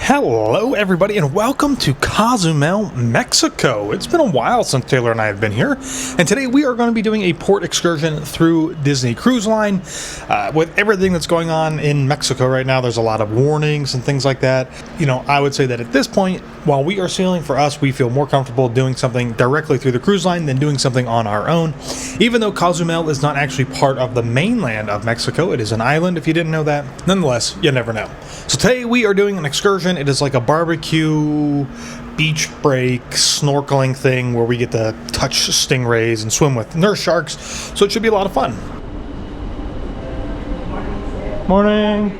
Hello everybody and welcome to Cozumel, Mexico. It's been a while since Taylor and I have been here, and today we are going to be doing a port excursion through Disney Cruise Line. With everything that's going on in Mexico right now, there's a lot of warnings and things like that. You know, I would say that at this point, while we are sailing, for us, we feel more comfortable doing something directly through the cruise line than doing something on our own. Even though Cozumel is not actually part of the mainland of Mexico, it is an island if you didn't know that. Nonetheless, you never know. So today we are doing an excursion. It is like a barbecue, beach break, snorkeling thing where we get to touch stingrays and swim with nurse sharks. So it should be a lot of fun. Morning.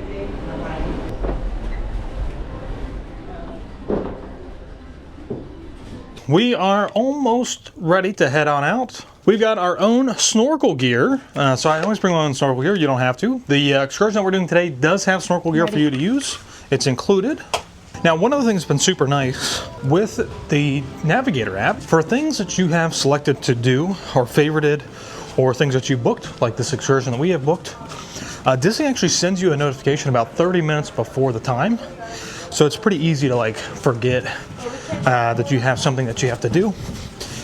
We are almost ready to head on out. We've got our own snorkel gear. So I always bring my own snorkel gear. You don't have to. The excursion that we're doing today does have snorkel gear for you to use. It's included. Now, one of the things that's been super nice with the Navigator app, for things that you have selected to do or favorited, or things that you booked, like this excursion that we have booked, Disney actually sends you a notification about 30 minutes before the time. So it's pretty easy to like forget that you have something that you have to do,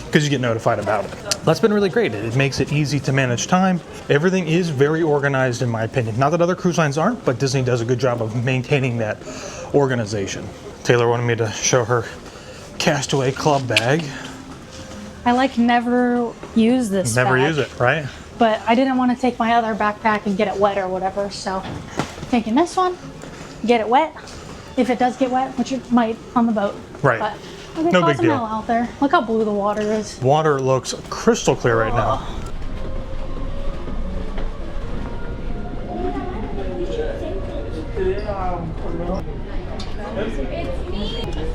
because you get notified about it. That's been really great. It makes it easy to manage time. Everything is very organized in my opinion. Not that other cruise lines aren't, but Disney does a good job of maintaining that organization. Taylor wanted me to show her Castaway Club bag. I never use this Never bag, use it, right? but I didn't want to take my other backpack and get it wet or whatever, so taking this one, get it wet. If it does get wet, which it might on the boat. Right. But look at No big Cozumel deal. out there. Look how blue the water is. Water looks crystal clear right now.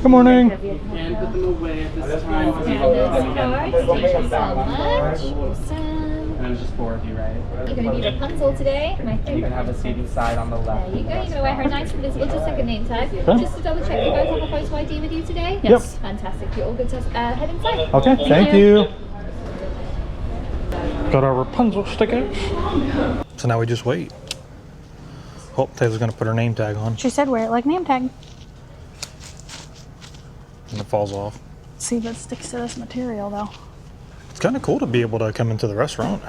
Good morning. And put them away at this time. And it's just 4 of you, right? You're going to be Rapunzel today, my You favorite. can have a seating side on the left. There you go. You're going to wear her nice invisible to second name tag. Okay. Just to double check, you both have a photo ID with you today? Yes. Fantastic. You're all good to head inside. Okay, thank you. Got our Rapunzel stickers. So now we just wait. Oh, Taylor's gonna put her name tag on, She said wear it like name tag. and it falls off. See if it sticks to this material though. It's kind of cool to be able to come into the restaurant.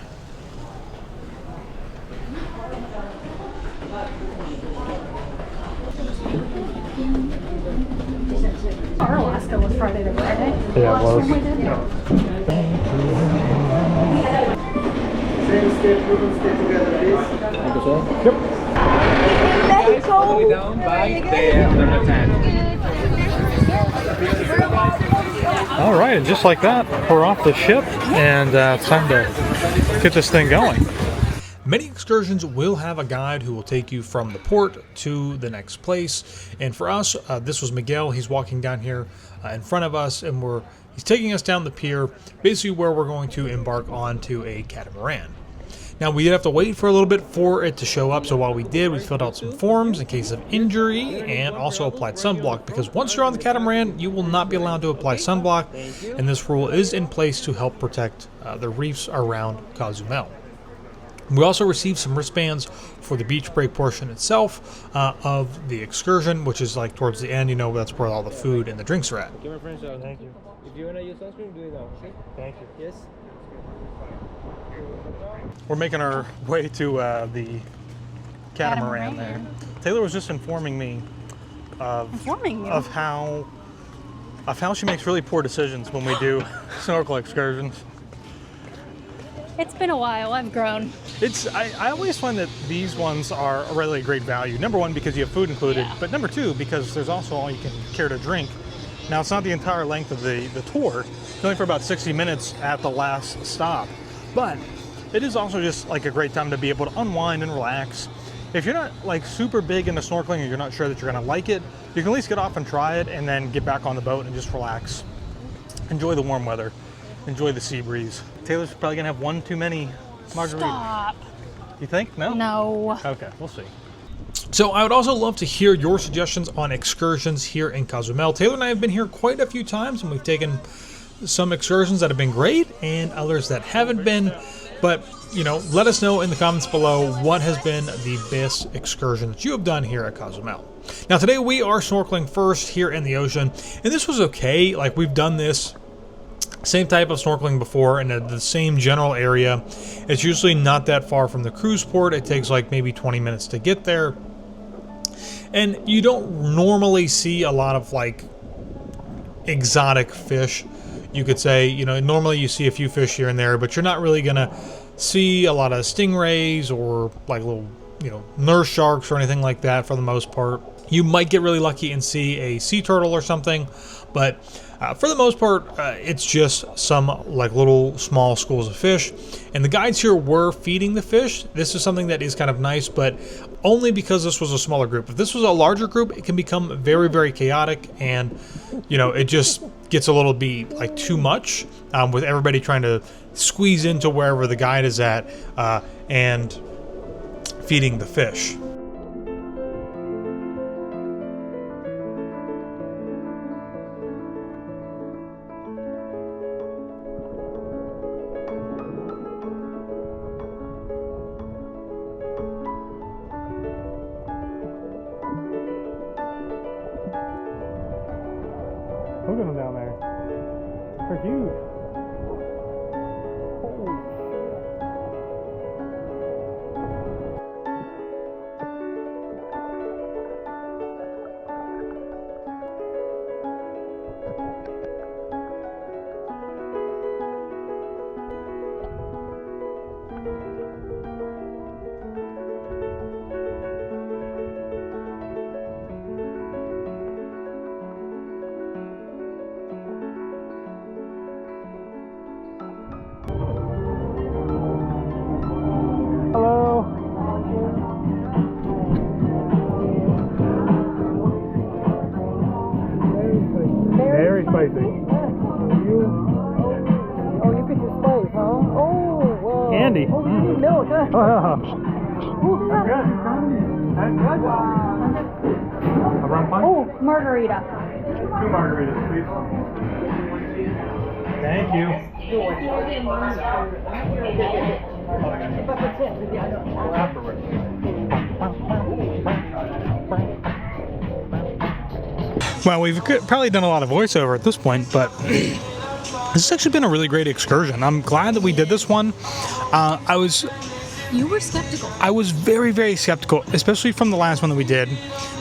Our Alaska was Friday to Friday. Yeah, it was. Last time we did. Same step, we can stay together, please. Yep. Down by there. 10. All right, and just like that, we're off the ship, and it's time to get this thing going. Many excursions will have a guide who will take you from the port to the next place. And for us, this was Miguel. He's walking down here in front of us, and he's taking us down the pier, basically where we're going to embark onto a catamaran. Now, we did have to wait for a little bit for it to show up, so while we did, we filled out some forms in case of injury and also applied sunblock, because once you're on the catamaran, you will not be allowed to apply sunblock, and this rule is in place to help protect the reefs around Cozumel. We also received some wristbands for the beach break portion itself of the excursion, which is like towards the end, you know, that's where all the food and the drinks are at. Give my friends out. Thank you. If you want to use sunscreen, do it now. Okay? Thank you. Yes. We're making our way to the catamaran there. Taylor was just informing me of how she makes really poor decisions when we do snorkel excursions. It's been a while. I've grown. I always find that these ones are a really great value. Number one, because you have food included, but number two, because there's also all you can care to drink. Now, it's not the entire length of the tour. It's only for about 60 minutes at the last stop. But it is also just like a great time to be able to unwind and relax. If you're not like super big into snorkeling or you're not sure that you're gonna like it, you can at least get off and try it and then get back on the boat and just relax. Enjoy the warm weather. Enjoy the sea breeze. Taylor's probably gonna have one too many margaritas. Stop. You think? No? No. Okay, we'll see. So I would also love to hear your suggestions on excursions here in Cozumel. Taylor and I have been here quite a few times, and we've taken some excursions that have been great and others that haven't been. But, you know, let us know in the comments below what has been the best excursion that you have done here at Cozumel. Now today we are snorkeling first here in the ocean, and this was okay. Like, we've done this same type of snorkeling before in the same general area. It's usually not that far from the cruise port. It takes like maybe 20 minutes to get there. And you don't normally see a lot of like exotic fish, you could say. You know, normally you see a few fish here and there, but you're not really gonna see a lot of stingrays or like little, you know, nurse sharks or anything like that for the most part. You might get really lucky and see a sea turtle or something, but for the most part, it's just some like little small schools of fish. And the guides here were feeding the fish. This is something that is kind of nice, but only because this was a smaller group. If this was a larger group, it can become very, very chaotic, and you know, it just gets a little bit like too much with everybody trying to squeeze into wherever the guide is at and feeding the fish. Look at them down there. They're huge. Spicy. Oh, you could do spice, huh? Oh, wow. Candy. Oh, you need milk, huh? Oh, That's good. That's good. a rum punch? Oh, margarita. 2 margaritas, please. Thank you. Well, we've probably done a lot of voiceover at this point, but this has actually been a really great excursion. I'm glad that we did this one. You were skeptical. I was very, very skeptical, especially from the last one that we did,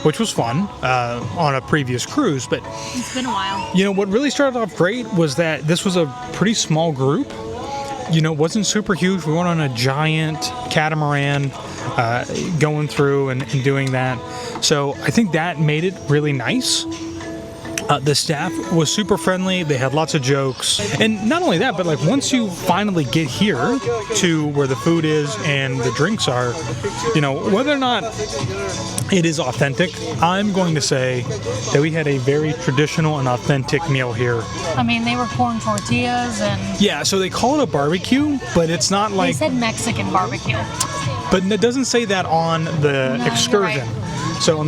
which was fun on a previous cruise. But It's been a while. you know, what really started off great was that this was a pretty small group. You know, it wasn't super huge. We went on a giant catamaran going through and doing that. So I think that made it really nice. The staff was super friendly. They had lots of jokes. And not only that, but like once you finally get here to where the food is and the drinks are, you know, whether or not it is authentic, I'm going to say that we had a very traditional and authentic meal here. I mean, they were corn tortillas and Yeah, so they call it a barbecue, but it's not they like, said Mexican barbecue. but it doesn't say that on the No, excursion. you're right. So on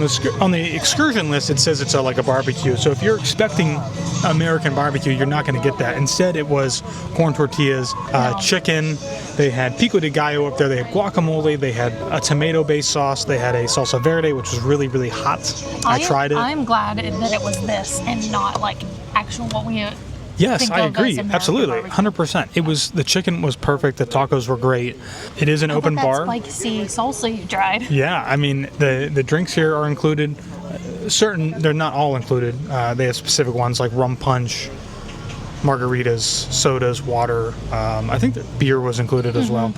the excursion list, it says it's like a barbecue. So if you're expecting American barbecue, you're not going to get that. Instead, it was corn tortillas, chicken. They had pico de gallo up there. They had guacamole. They had a tomato-based sauce. They had a salsa verde, which was really, really hot. I tried it. I'm glad that it was this and not like actual what we Yes, think I of as agree. American Absolutely. barbecue. 100%. It was, the chicken was perfect. The tacos were great. It is an open bar. That spicy salsa you tried. Yeah, I mean, the drinks here are included. Certain, they're not all included. They have specific ones like rum punch, margaritas, sodas, water. I think that beer was included as well.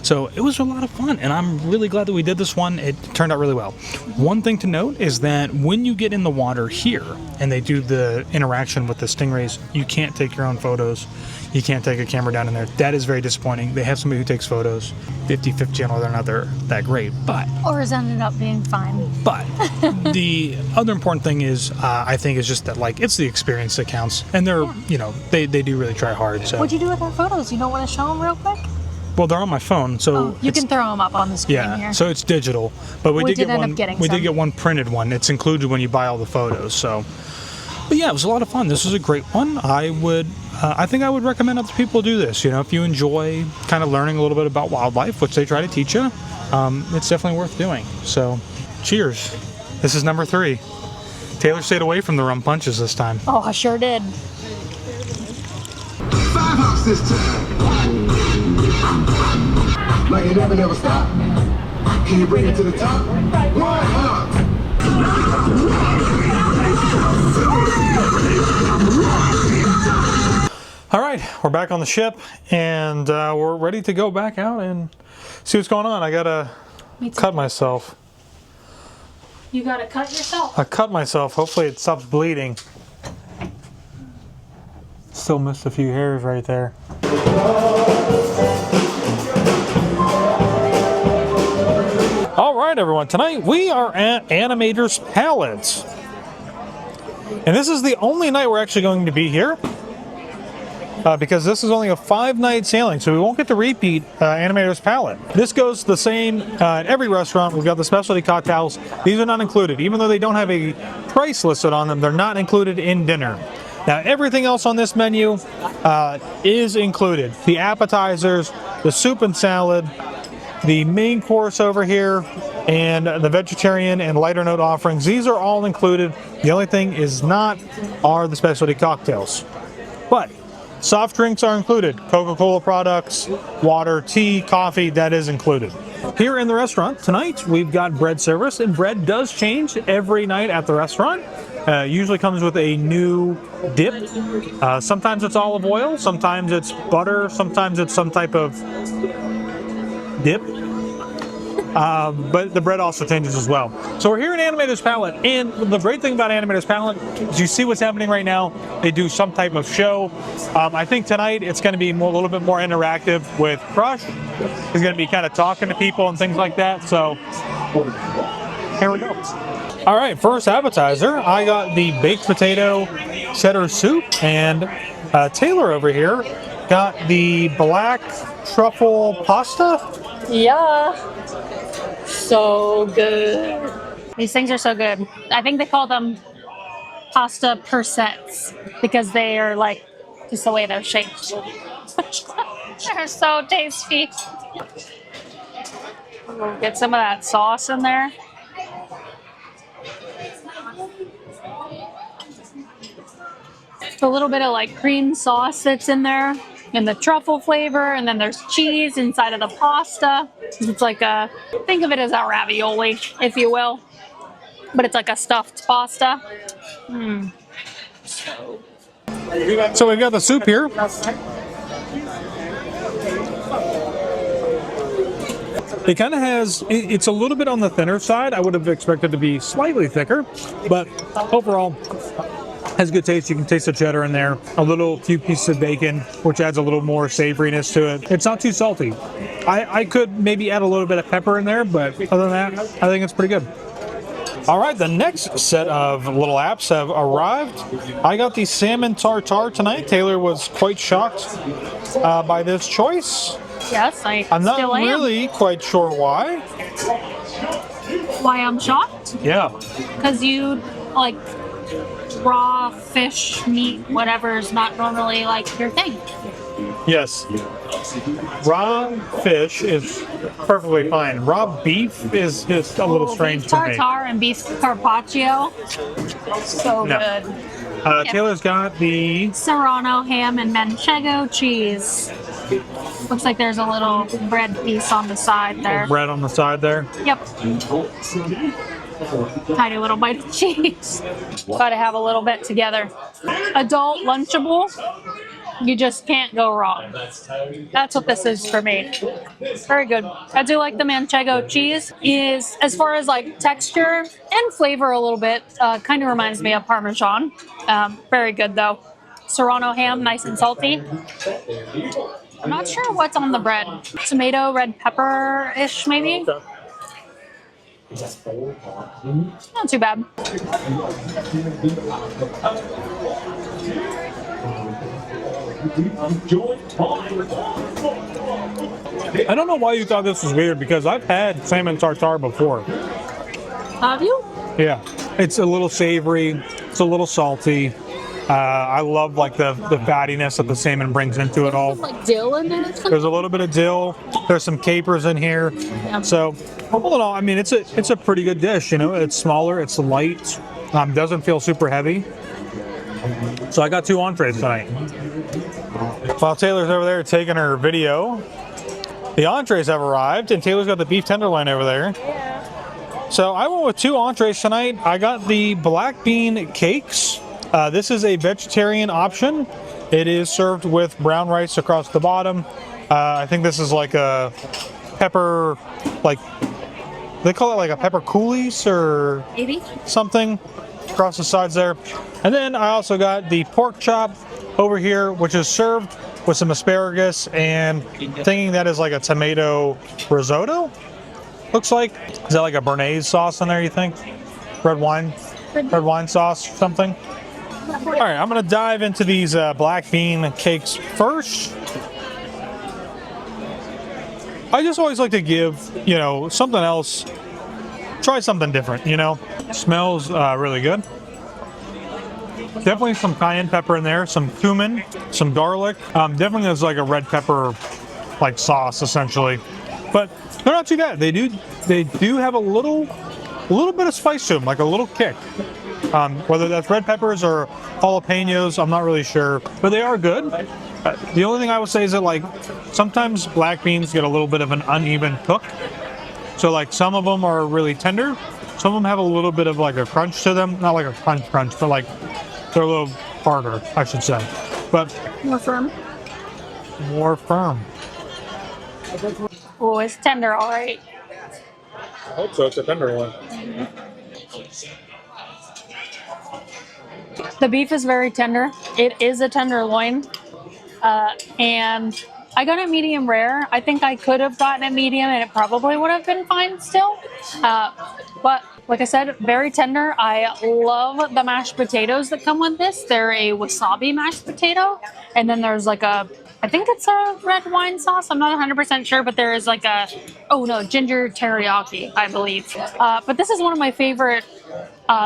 So it was a lot of fun, and I'm really glad that we did this one. It turned out really well. One thing to note is that when you get in the water here and they do the interaction with the stingrays, you can't take your own photos. You can't take a camera down in there. That is very disappointing. They have somebody who takes photos 50-50 on whether or not they're that great. But Or has ended up being fine. But the other important thing is, I think, is just that like it's the experience that counts, and they're you know they do really try hard. So What'd you do with our photos? You don't want to show them real quick? well, they're on my phone, so Oh, you it's- can throw them up on the screen yeah, here. so it's digital. But we did did get end one. up getting We did some. get one printed one. It's included when you buy all the photos. So, but yeah, it was a lot of fun. This was a great one. I think I would recommend other people do this. You know, if you enjoy kind of learning a little bit about wildlife, which they try to teach you, it's definitely worth doing. So, cheers. This is number 3. Taylor stayed away from the rum punches this time. Oh, I sure did. 5 hops this time. Like it never stop. Can you bring it to the top? 1 hop. All right, we're back on the ship, and we're ready to go back out and see what's going on. I gotta cut myself. You gotta cut yourself. I cut myself. Hopefully it stops bleeding. Still missed a few hairs right there. All right, everyone. Tonight we are at Animator's Palate. And this is the only night we're actually going to be here. Because this is only a 5-night sailing, so we won't get to repeat Animator's Palate. This goes the same at every restaurant. We've got the specialty cocktails. These are not included. Even though they don't have a price listed on them, they're not included in dinner. Now, everything else on this menu is included. The appetizers, the soup and salad, the main course over here, and the vegetarian and lighter note offerings. These are all included. The only thing is not are the specialty cocktails. But soft drinks are included. Coca-Cola products, water, tea, coffee, that is included. Here in the restaurant tonight, we've got bread service, and bread does change every night at the restaurant. Usually comes with a new dip. Sometimes it's olive oil, sometimes it's butter, sometimes it's some type of dip. But the bread also changes as well. So we're here in Animator's Palate, and the great thing about Animator's Palate is you see what's happening right now. They do some type of show. I think tonight it's going to be a little bit more interactive with Crush. He's going to be kind of talking to people and things like that. So here we go. All right, first appetizer, I got the baked potato cheddar soup, and Taylor over here got the black truffle pasta. Yeah. So good. These things are so good. I think they call them pasta persets because they are like just the way they're shaped. They're so tasty. We'll get some of that sauce in there. A little bit of like cream sauce that's in there, and the truffle flavor, and then there's cheese inside of the pasta. It's like a, think of it as a ravioli, if you will, but it's like a stuffed pasta. So we've got the soup here. It kind of has, it's a little bit on the thinner side. I would have expected to be slightly thicker, but overall, has good taste. You can taste the cheddar in there. A few pieces of bacon, which adds a little more savoriness to it. It's not too salty. I could maybe add a little bit of pepper in there, but other than that, I think it's pretty good. All right, the next set of little apps have arrived. I got the salmon tartare tonight. Taylor was quite shocked by this choice. Yes, I'm not really quite sure why. Why I'm shocked? Yeah. Because you like raw fish, meat, whatever is not normally like your thing. Yes. Raw fish is perfectly fine. Raw beef is just a little strange beef to me. tartare and beef carpaccio. So No. good. Taylor's got the Serrano ham and manchego cheese. Looks like there's a little bread piece on the side there. bread on the side there. Yep. Tiny little bite of cheese. Gotta have a little bit together. Adult Lunchable. You just can't go wrong. That's what this is for me. Very good. I do like the manchego cheese. Is as far as like texture and flavor a little bit, kind of reminds me of Parmesan. Very good though. Serrano ham, nice and salty. I'm not sure what's on the bread. Tomato, red pepper-ish maybe. Not too bad. I don't know why you thought this was weird, because I've had salmon tartare before. Have you? Yeah. It's a little savory. It's a little salty. I love like the fattiness that the salmon brings into it all. Like dill in there. There's a little bit of dill. There's some capers in here. So all in all, I mean, it's a pretty good dish. You know, it's smaller, it's light, doesn't feel super heavy. So I got 2 entrees tonight. While Taylor's over there taking her video, the entrees have arrived, and Taylor's got the beef tenderloin over there. Yeah. So I went with 2 entrees tonight. I got the black bean cakes. This is a vegetarian option. It is served with brown rice across the bottom. I think this is like a pepper, like they call it like a pepper coulis or Maybe. something across the sides there. And then I also got the pork chop over here, which is served with some asparagus and thinking that is like a tomato risotto. Looks like. Is that like a béarnaise sauce in there, you think? Red wine sauce, something? All right, I'm gonna dive into these black bean cakes first. I just always like to give, you know, something else, try something different, you know? Smells really good. Definitely some cayenne pepper in there, some cumin, some garlic. Definitely there's like a red pepper like sauce essentially, but they're not too bad. They do have a little bit of spice to them, like a little kick. Whether that's red peppers or jalapenos, I'm not really sure, but they are good. The only thing I would say is that like sometimes black beans get a little bit of an uneven cook. So like some of them are really tender, some of them have a little bit of like a crunch to them, not like a crunch, but like they're a little harder, I should say. But More firm. more firm. Oh, it's tender, all right. I hope so. It's a tender one. The beef is very tender. It is a tenderloin. And I got it medium rare. I think I could have gotten it medium and it probably would have been fine still. But like I said, very tender. I love the mashed potatoes that come with this. They're a wasabi mashed potato. And then there's like I think it's a red wine sauce. I'm not 100% sure, but there is like ginger teriyaki, I believe. But this is one of my favorite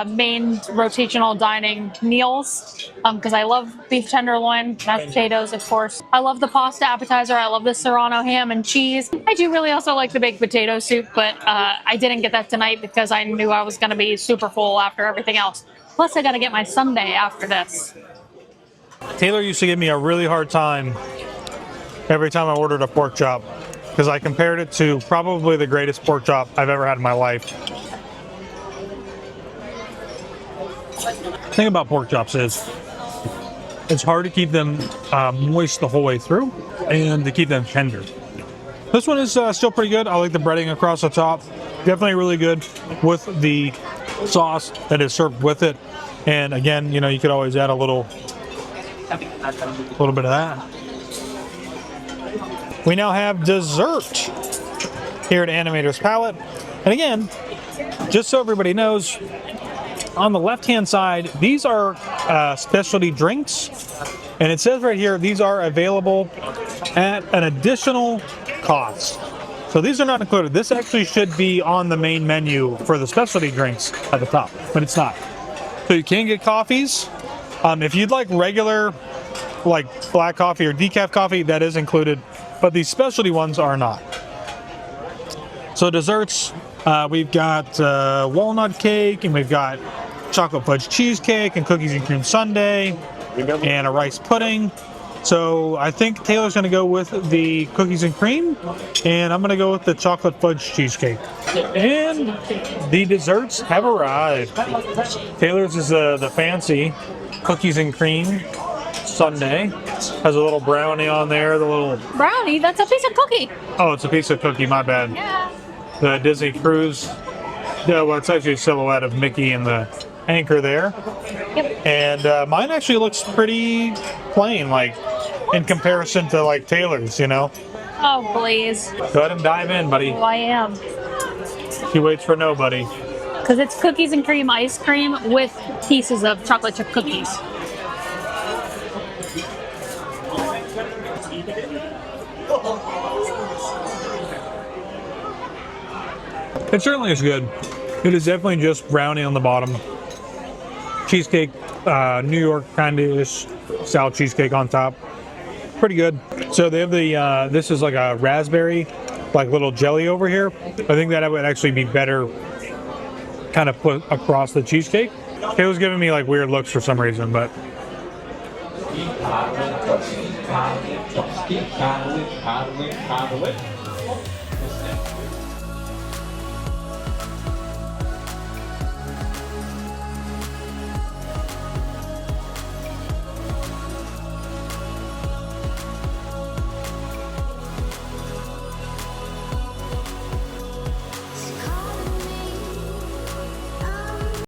main rotational dining meals because I love beef tenderloin, mashed potatoes, of course. I love the pasta appetizer. I love the serrano ham and cheese. I do really also like the baked potato soup, but I didn't get that tonight because I knew I was going to be super full after everything else. Plus, I got to get my sundae after this. Taylor used to give me a really hard time every time I ordered a pork chop because I compared it to probably the greatest pork chop I've ever had in my life. The thing about pork chops is it's hard to keep them moist the whole way through and to keep them tender. This one is still pretty good. I like the breading across the top. Definitely really good with the sauce that is served with it. And again, you know, you could always add a little bit of that. We now have dessert here at Animator's Palate. And again, just so everybody knows, on the left-hand side, these are specialty drinks. And it says right here, these are available at an additional cost. So these are not included. This actually should be on the main menu for the specialty drinks at the top, but it's not. So you can get coffees. If you'd like regular, like black coffee or decaf coffee, that is included, but these specialty ones are not. So desserts, we've got walnut cake, and we've got chocolate fudge cheesecake and cookies and cream sundae and a rice pudding. So I think Taylor's going to go with the cookies and cream, and I'm going to go with the chocolate fudge cheesecake. And the desserts have arrived. Taylor's is the fancy cookies and cream sundae. Has a little brownie on there. The little Brownie? That's a piece of cookie. Oh, it's a piece of cookie. My bad. Yeah. The Disney cruise. Yeah, well, it's actually a silhouette of Mickey and the anchor there. Yep. And mine actually looks pretty plain, like in comparison to like Taylor's, you know. Oh, please. Go ahead and dive in, buddy. Oh, I am. He waits for nobody. Because it's cookies and cream ice cream with pieces of chocolate chip cookies. It certainly is good. It is definitely just brownie on the bottom. cheesecake, New York kind of ish style cheesecake on top. Pretty good. So they have the this is like a raspberry, like little jelly over here. I think that would actually be better, kind of put across the cheesecake. It was giving me like weird looks for some reason, but.